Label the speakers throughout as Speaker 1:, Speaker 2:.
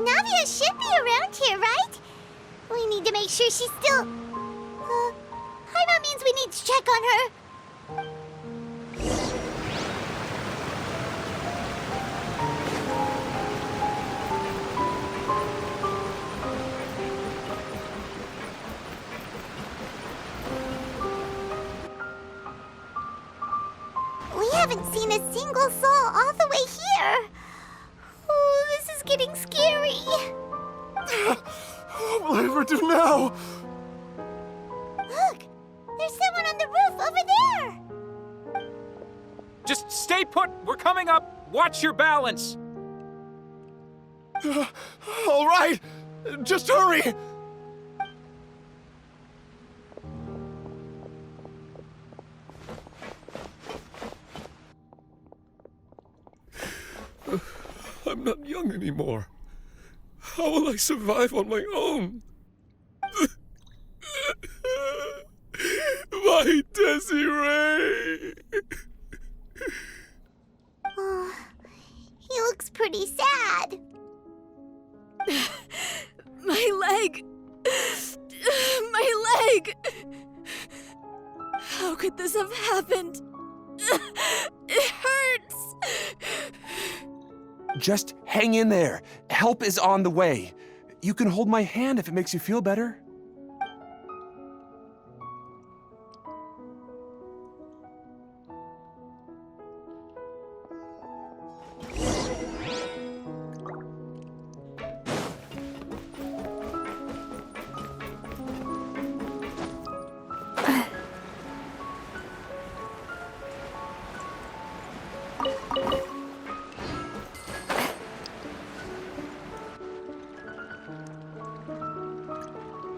Speaker 1: Navia should be around here, right? We need to make sure she's still... Hyra means we need to check on her. We haven't seen a single soul all the way here. Oh, this is getting scary.
Speaker 2: What will I ever do now?
Speaker 1: Look, there's someone on the roof over there.
Speaker 3: Just stay put. We're coming up. Watch your balance.
Speaker 2: All right, just hurry. I'm not young anymore. How will I survive on my own? My Desiree!
Speaker 1: Oh, he looks pretty sad.
Speaker 4: My leg! My leg! How could this have happened? It hurts!
Speaker 5: Just hang in there. Help is on the way. You can hold my hand if it makes you feel better.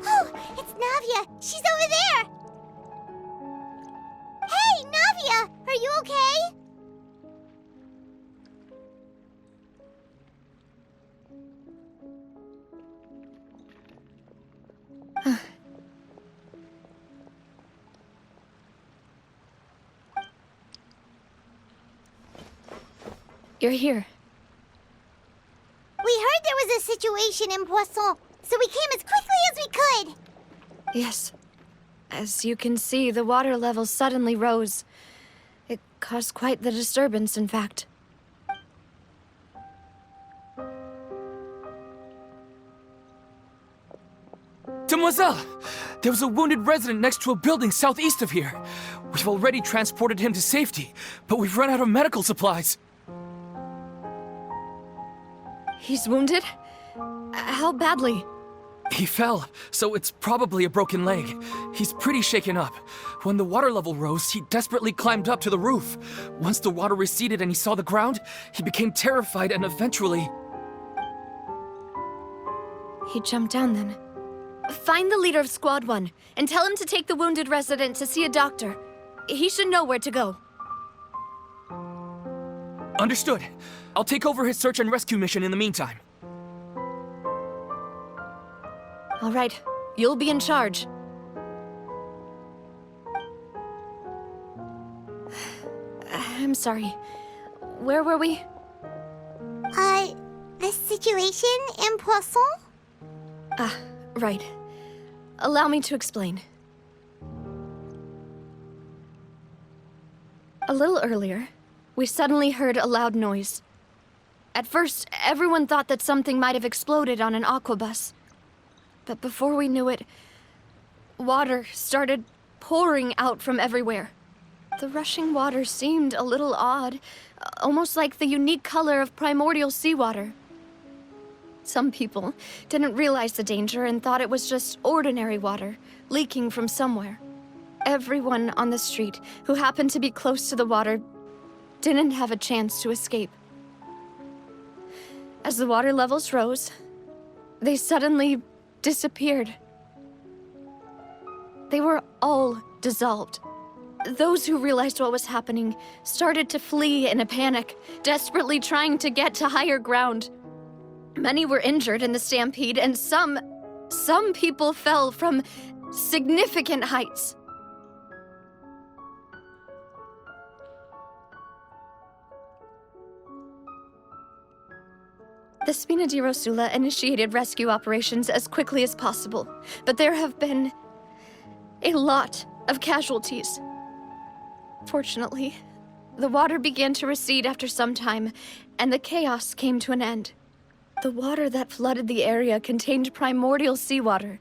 Speaker 1: Oh, it's Navia. She's over there. Hey, Navia, are you okay?
Speaker 4: You're here.
Speaker 1: We heard there was a situation in Poisson, so we came as quickly as we could.
Speaker 4: Yes. As you can see, the water level suddenly rose. It caused quite the disturbance, in fact.
Speaker 3: Demoiselle! There was a wounded resident next to a building southeast of here. We've already transported him to safety, but we've run out of medical supplies.
Speaker 4: He's wounded? How badly?
Speaker 3: He fell, so it's probably a broken leg. He's pretty shaken up. When the water level rose, he desperately climbed up to the roof. Once the water receded and he saw the ground, he became terrified and eventually...
Speaker 4: He jumped down then. Find the leader of Squad 1 and tell him to take the wounded resident to see a doctor. He should know where to go.
Speaker 3: Understood. I'll take over his search and rescue mission in the meantime.
Speaker 4: All right, you'll be in charge. I'm sorry. Where were we?
Speaker 1: The situation in Poisson?
Speaker 4: Ah, right. Allow me to explain. A little earlier, we suddenly heard a loud noise. At first, everyone thought that something might have exploded on an aquabus. But before we knew it, water started pouring out from everywhere. The rushing water seemed a little odd, almost like the unique color of primordial seawater. Some people didn't realize the danger and thought it was just ordinary water, leaking from somewhere. Everyone on the street who happened to be close to the water didn't have a chance to escape. As the water levels rose, they suddenly disappeared. They were all dissolved. Those who realized what was happening started to flee in a panic, desperately trying to get to higher ground. Many were injured in the stampede, and some people fell from significant heights. The Spina di Rosula initiated rescue operations as quickly as possible, but there have been a lot of casualties. Fortunately, the water began to recede after some time, and the chaos came to an end. The water that flooded the area contained primordial seawater,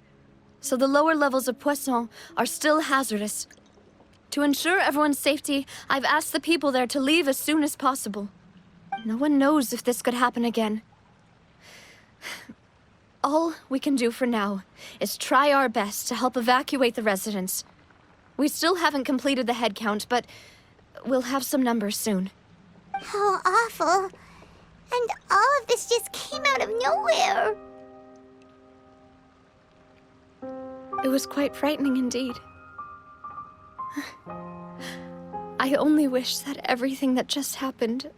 Speaker 4: so the lower levels of Poisson are still hazardous. To ensure everyone's safety, I've asked the people there to leave as soon as possible. No one knows if this could happen again. All we can do for now is try our best to help evacuate the residents. We still haven't completed the head count, but we'll have some numbers soon.
Speaker 1: How awful. And all of this just came out of nowhere.
Speaker 4: It was quite frightening indeed. I only wish that everything that just happened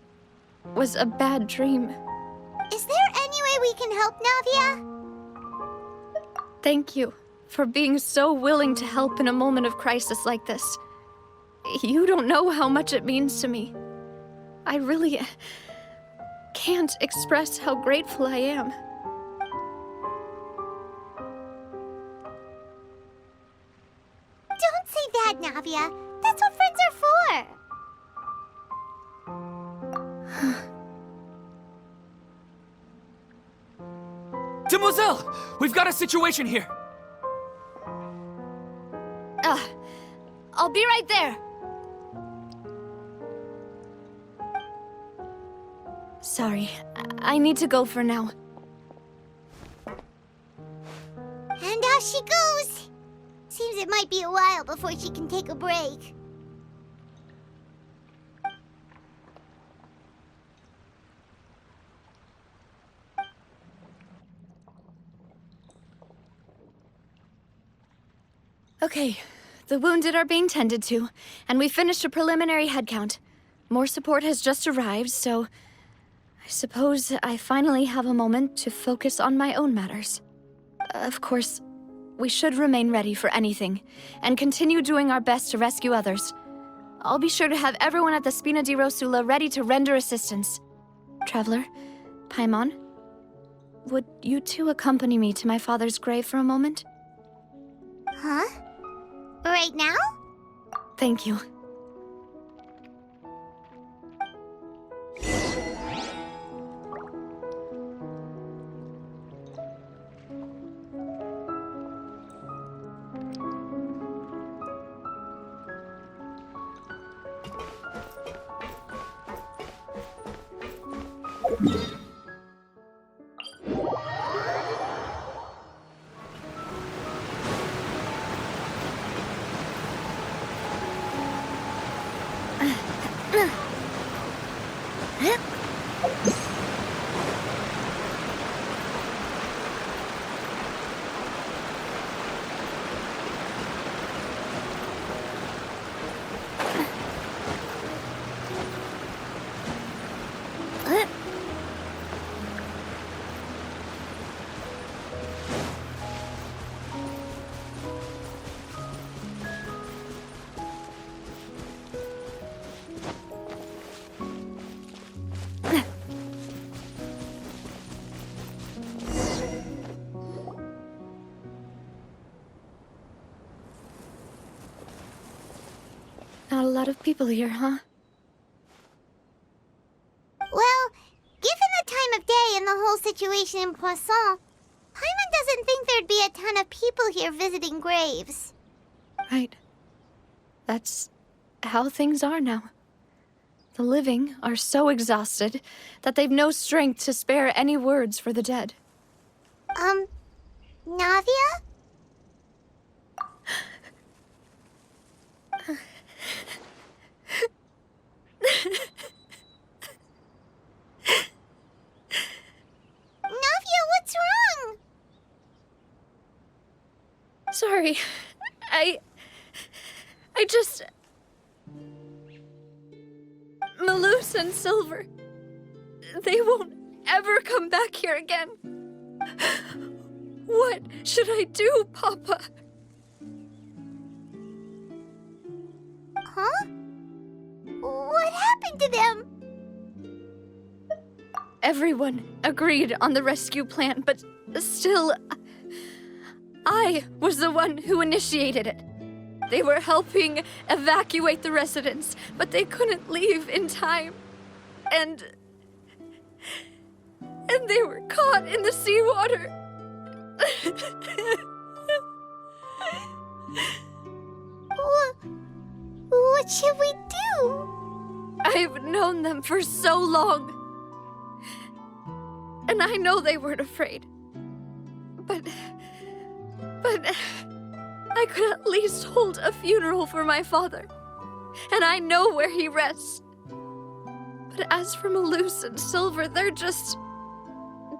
Speaker 4: was a bad dream.
Speaker 1: Is there any way we can help, Navia?
Speaker 4: Thank you for being so willing to help in a moment of crisis like this. You don't know how much it means to me. I really can't express how grateful I am.
Speaker 1: Don't say that, Navia. That's what friends are for.
Speaker 3: Demoiselle! We've got a situation here!
Speaker 4: I'll be right there. Sorry, I need to go for now.
Speaker 1: And out she goes. Seems it might be a while before she can take a break.
Speaker 4: Okay, the wounded are being tended to, and we finished a preliminary head count. More support has just arrived, so I suppose I finally have a moment to focus on my own matters. Of course, we should remain ready for anything, and continue doing our best to rescue others. I'll be sure to have everyone at the Spina di Rosula ready to render assistance. Traveler, Paimon, would you two accompany me to my father's grave for a moment?
Speaker 1: Huh? Right now?
Speaker 4: Thank you. Not a lot of people here, huh?
Speaker 1: Well, given the time of day and the whole situation in Poisson, Paimon doesn't think there'd be a ton of people here visiting graves.
Speaker 4: Right. That's how things are now. The living are so exhausted that they've no strength to spare any words for the dead.
Speaker 1: Navia? Navia, what's wrong?
Speaker 4: Sorry. I just... Malus and Silver... They won't ever come back here again. What should I do, Papa?
Speaker 1: Huh? What happened to them?
Speaker 4: Everyone agreed on the rescue plan, but still, I was the one who initiated it. They were helping evacuate the residents, but they couldn't leave in time. And they were caught in the seawater.
Speaker 1: What should we do?
Speaker 4: I've known them for so long. And I know they weren't afraid. But I could at least hold a funeral for my father. And I know where he rests. But as for Malus and Silver, they're just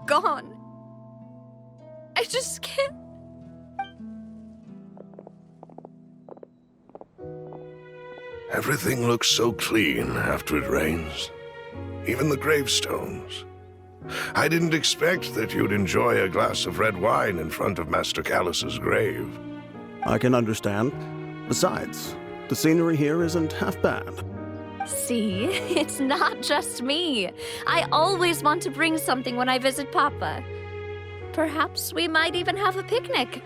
Speaker 4: gone. I just can't.
Speaker 6: Everything looks so clean after it rains. Even the gravestones. I didn't expect that you'd enjoy a glass of red wine in front of Master Callus's grave.
Speaker 7: I can understand. Besides, the scenery here isn't half bad.
Speaker 4: See, it's not just me. I always want to bring something when I visit Papa. Perhaps we might even have a picnic.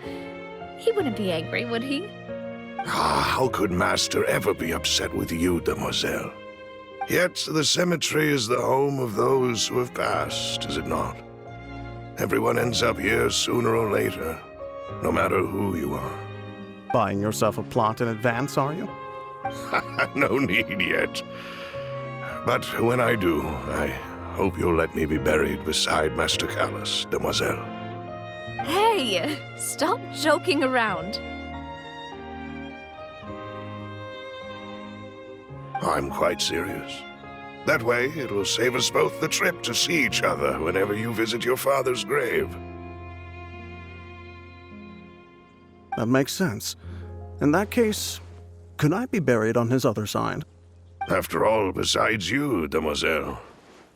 Speaker 4: He wouldn't be angry, would he?
Speaker 6: How could Master ever be upset with you, demoiselle? Yet the cemetery is the home of those who have passed, is it not? Everyone ends up here sooner or later, no matter who you are.
Speaker 7: Buying yourself a plot in advance, are you?
Speaker 6: No need yet. But when I do, I hope you'll let me be buried beside Master Callus, demoiselle.
Speaker 4: Hey, stop joking around.
Speaker 6: I'm quite serious. That way, it will save us both the trip to see each other whenever you visit your father's grave.
Speaker 7: That makes sense. In that case, could I be buried on his other side?
Speaker 6: After all, besides you, demoiselle,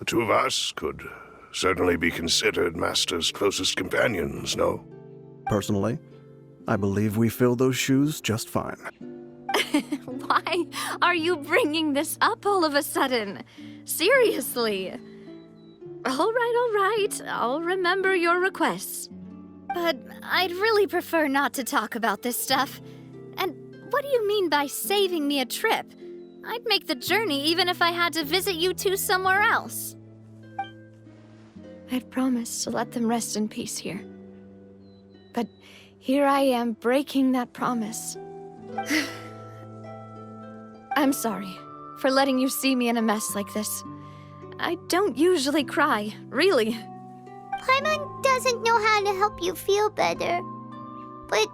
Speaker 6: the two of us could certainly be considered Master's closest companions, no?
Speaker 7: Personally, I believe we fill those shoes just fine.
Speaker 4: Why are you bringing this up all of a sudden? Seriously. All right. I'll remember your requests. But I'd really prefer not to talk about this stuff. And what do you mean by saving me a trip? I'd make the journey even if I had to visit you two somewhere else. I'd promised to let them rest in peace here. But here I am breaking that promise. I'm sorry for letting you see me in a mess like this. I don't usually cry, really.
Speaker 1: Paimon doesn't know how to help you feel better. But,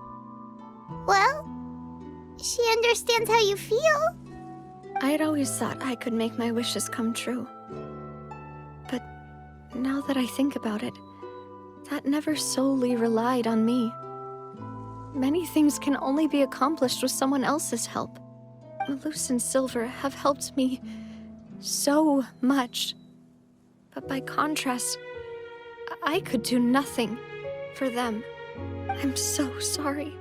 Speaker 1: well, she understands how you feel.
Speaker 4: I'd always thought I could make my wishes come true. But now that I think about it, that never solely relied on me. Many things can only be accomplished with someone else's help. Malus and Silver have helped me so much. But by contrast, I could do nothing for them. I'm so sorry.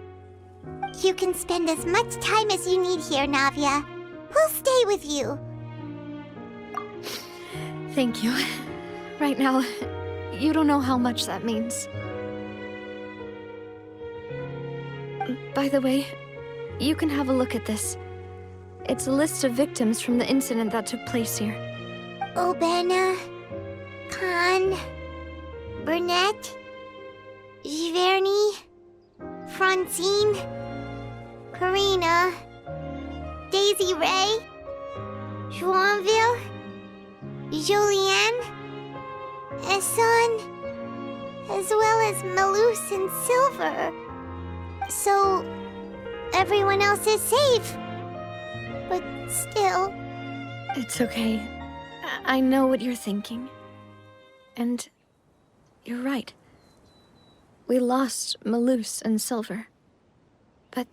Speaker 1: You can spend as much time as you need here, Navia. We'll stay with you.
Speaker 4: Thank you. Right now, you don't know how much that means. By the way, you can have a look at this. It's a list of victims from the incident that took place here.
Speaker 1: Obena, Khan, Burnett, Giverny, Francine, Karina, Daisy Ray, Joinville, Julianne, Esson, as well as Malus and Silver. So, everyone else is safe. But still...
Speaker 4: It's okay. I know what you're thinking. And you're right. We lost Malus and Silver. But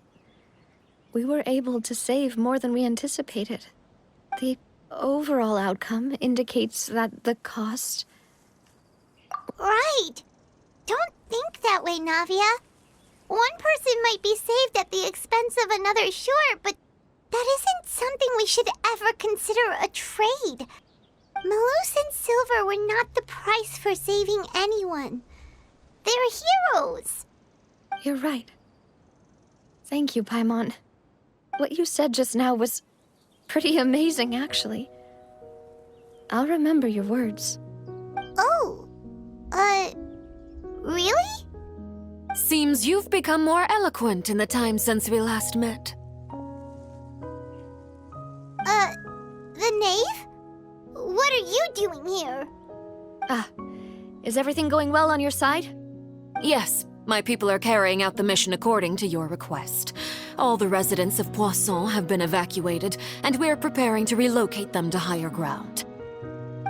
Speaker 4: we were able to save more than we anticipated. The overall outcome indicates that the cost...
Speaker 1: Right! Don't think that way, Navia. One person might be saved at the expense of another, sure, but that isn't something we should ever consider a trade. Malus and Silver were not the price for saving anyone. They're heroes.
Speaker 4: You're right. Thank you, Paimon. What you said just now was pretty amazing, actually. I'll remember your words.
Speaker 1: Oh, really?
Speaker 8: Seems you've become more eloquent in the time since we last met.
Speaker 1: The knave? What are you doing here?
Speaker 4: Is everything going well on your side?
Speaker 8: Yes, my people are carrying out the mission according to your request. All the residents of Poisson have been evacuated, and we're preparing to relocate them to higher ground.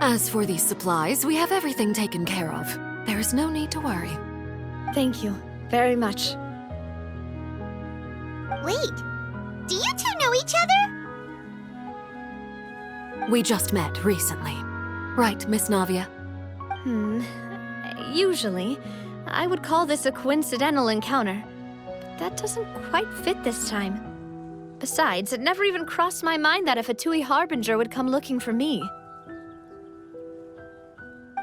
Speaker 8: As for these supplies, we have everything taken care of. There is no need to worry.
Speaker 4: Thank you very much.
Speaker 1: Wait, do you two know each other?
Speaker 8: We just met recently. Right, Miss Navia?
Speaker 4: Usually, I would call this a coincidental encounter. But that doesn't quite fit this time. Besides, it never even crossed my mind that a Fatui Harbinger would come looking for me.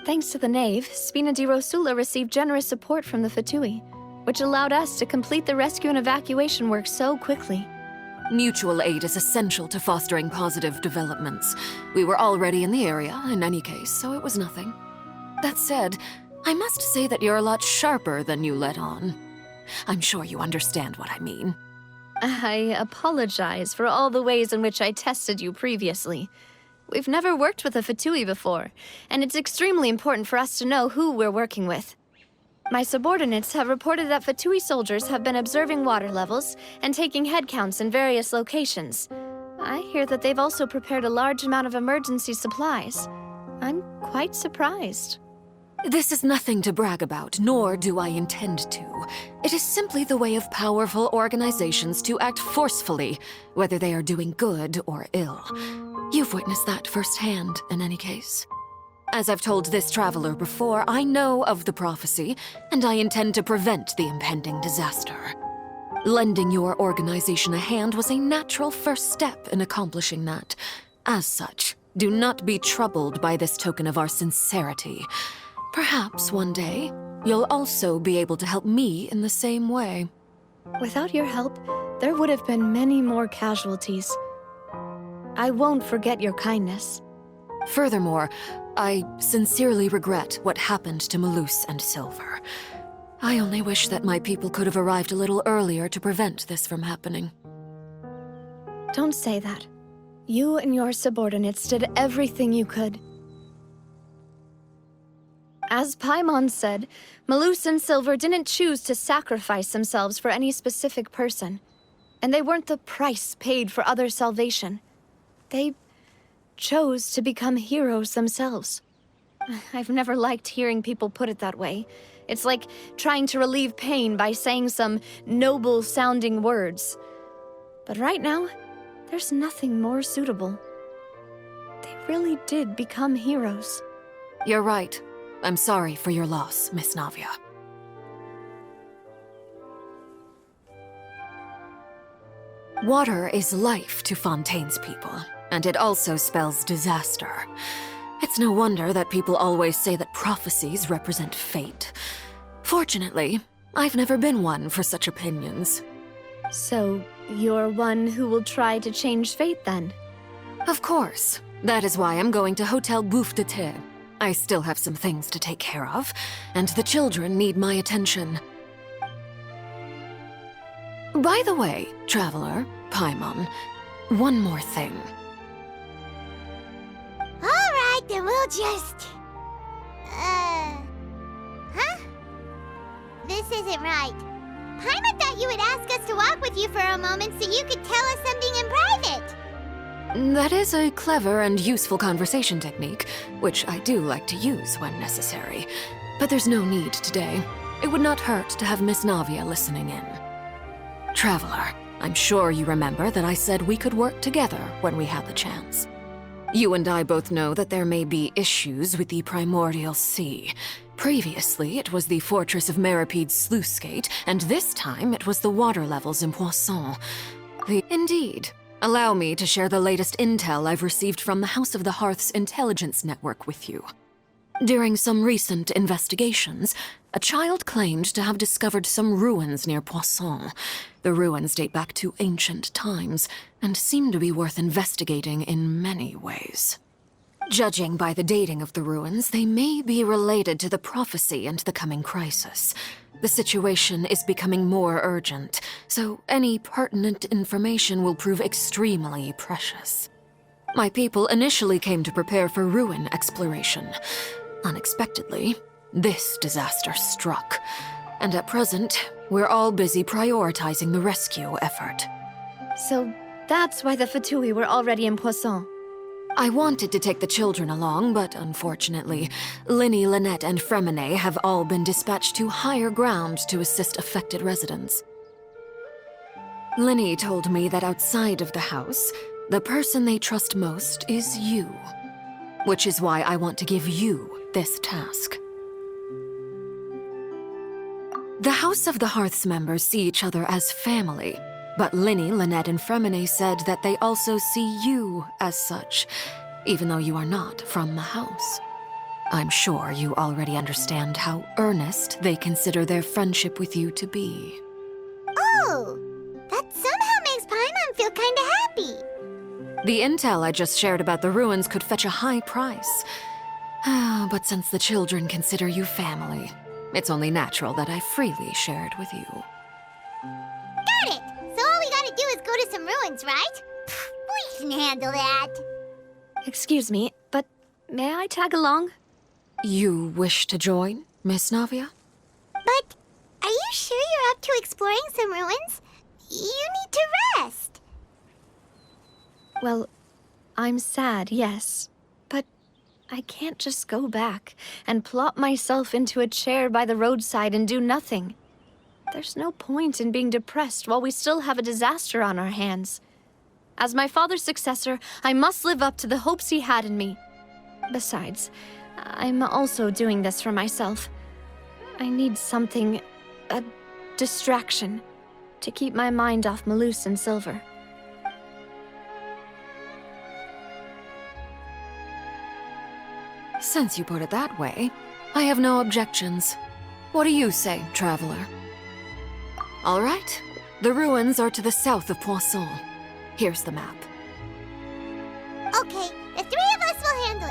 Speaker 4: Thanks to the Knave, Spina di Rosula received generous support from the Fatui, which allowed us to complete the rescue and evacuation work so quickly.
Speaker 8: Mutual aid is essential to fostering positive developments. We were already in the area, in any case, so it was nothing. That said, I must say that you're a lot sharper than you let on. I'm sure you understand what I mean.
Speaker 4: I apologize for all the ways in which I tested you previously. We've never worked with a Fatui before, and it's extremely important for us to know who we're working with. My subordinates have reported that Fatui soldiers have been observing water levels and taking head counts in various locations. I hear that they've also prepared a large amount of emergency supplies. I'm quite surprised.
Speaker 8: This is nothing to brag about, nor do I intend to. It is simply the way of powerful organizations to act forcefully, whether they are doing good or ill. You've witnessed that firsthand, in any case. As I've told this traveler before, I know of the prophecy, and I intend to prevent the impending disaster. Lending your organization a hand was a natural first step in accomplishing that. As such, do not be troubled by this token of our sincerity. Perhaps one day, you'll also be able to help me in the same way.
Speaker 4: Without your help, there would have been many more casualties. I won't forget your kindness.
Speaker 8: Furthermore, I sincerely regret what happened to Malus and Silver. I only wish that my people could have arrived a little earlier to prevent this from happening.
Speaker 4: Don't say that. You and your subordinates did everything you could. As Paimon said, Malus and Silver didn't choose to sacrifice themselves for any specific person. And they weren't the price paid for other salvation. They chose to become heroes themselves. I've never liked hearing people put it that way. It's like trying to relieve pain by saying some noble-sounding words. But right now, there's nothing more suitable. They really did become heroes.
Speaker 8: You're right. I'm sorry for your loss, Miss Navia. Water is life to Fontaine's people, and it also spells disaster. It's no wonder that people always say that prophecies represent fate. Fortunately, I've never been one for such opinions.
Speaker 4: So, you're one who will try to change fate, then?
Speaker 8: Of course. That is why I'm going to Hotel Bouffe de Thé. I still have some things to take care of, and the children need my attention. By the way, traveler, Paimon, one more thing.
Speaker 1: Alright, then we'll just... Huh? This isn't right. Paimon thought you would ask us to walk with you for a moment so you could tell us something in private.
Speaker 8: That is a clever and useful conversation technique, which I do like to use when necessary. But there's no need today. It would not hurt to have Miss Navia listening in. Traveler, I'm sure you remember that I said we could work together when we had the chance. You and I both know that there may be issues with the Primordial Sea. Previously, it was the fortress of Meripede's sluice gate, and this time it was the water levels in Poisson. Indeed. Allow me to share the latest intel I've received from the House of the Hearth's intelligence network with you. During some recent investigations, a child claimed to have discovered some ruins near Poisson. The ruins date back to ancient times and seem to be worth investigating in many ways. Judging by the dating of the ruins, they may be related to the prophecy and the coming crisis. The situation is becoming more urgent, so any pertinent information will prove extremely precious. My people initially came to prepare for ruin exploration. Unexpectedly, this disaster struck, and at present, we're all busy prioritizing the rescue effort.
Speaker 4: So that's why the Fatui were already in Poisson.
Speaker 8: I wanted to take the children along, but unfortunately, Linny, Lynette, and Fremine have all been dispatched to higher ground to assist affected residents. Linny told me that outside of the house, the person they trust most is you. Which is why I want to give you this task. The House of the Hearth's members see each other as family, but Linny, Lynette, and Fremine said that they also see you as such, even though you are not from the house. I'm sure you already understand how earnest they consider their friendship with you to be.
Speaker 1: Oh, that somehow makes Paimon feel kinda happy.
Speaker 8: The intel I just shared about the ruins could fetch a high price. But since the children consider you family, it's only natural that I freely share it with you.
Speaker 1: Got it! So all we gotta do is go to some ruins, right? We can handle that.
Speaker 4: Excuse me, but may I tag along?
Speaker 8: You wish to join, Miss Navia?
Speaker 1: But are you sure you're up to exploring some ruins? You need to rest.
Speaker 4: Well, I'm sad, yes. But I can't just go back and plop myself into a chair by the roadside and do nothing. There's no point in being depressed while we still have a disaster on our hands. As my father's successor, I must live up to the hopes he had in me. Besides, I'm also doing this for myself. I need something, a distraction, to keep my mind off Malus and Silver.
Speaker 8: Since you put it that way, I have no objections. What do you say, traveler? All right. The ruins are to the south of Poisson. Here's the map.
Speaker 1: Okay, the three of us will handle